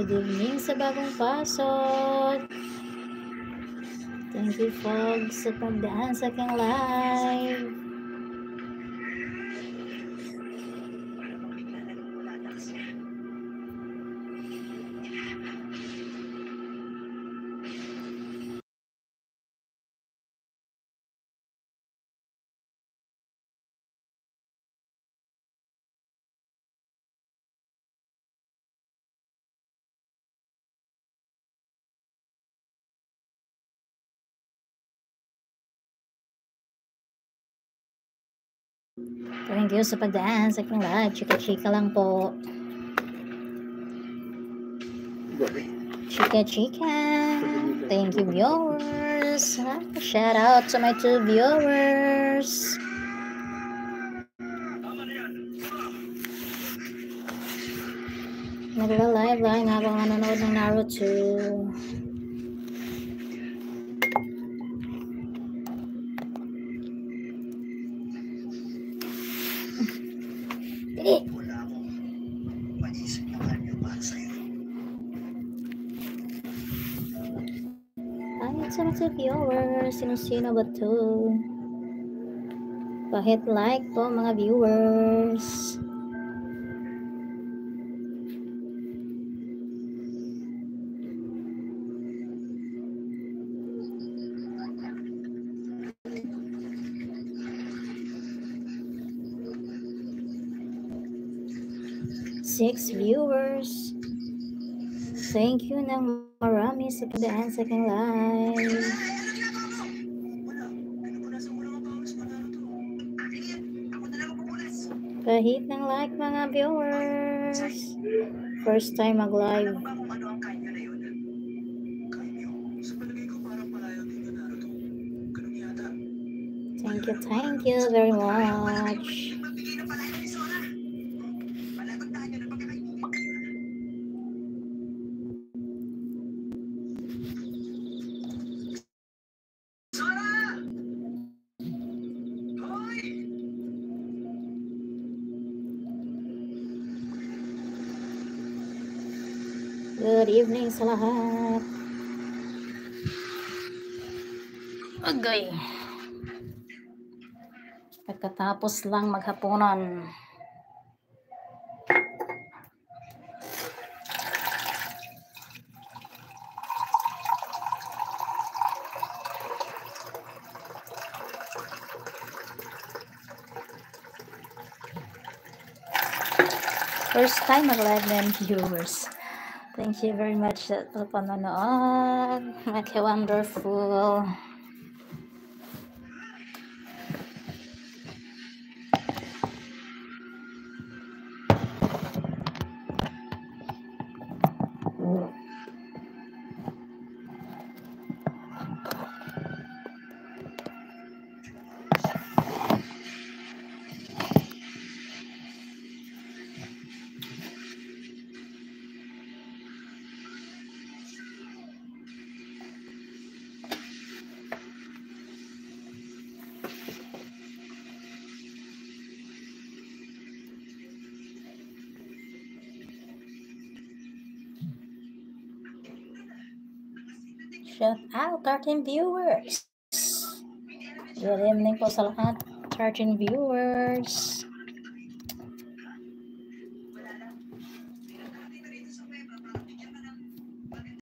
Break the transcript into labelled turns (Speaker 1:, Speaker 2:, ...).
Speaker 1: good evening sa bagong pasok. Thank you, folks, sa pagdaan sa aking live. Thank you sa pagdaan sa aking live. Chika-chika lang po. Chika-chika. Thank you, viewers. Shout out to my 2 viewers. Nagla-live lang habang nanonood ng Naruto. Hi sa mga viewers. Sino-sino ba to? Pahit like po mga viewers. Six viewers. Thank you ng marami sa pagdaan sa aking live. Kahit ng like mga viewers. First time mag-live. Thank you very much. Good evening sa lahat. Agay. Pagkatapos lang maghapunan. First time mag-live ng viewers. Thank you very much sa panonood. Wonderful. Shout out 13 viewers. Good evening po sa lahat, 13 viewers.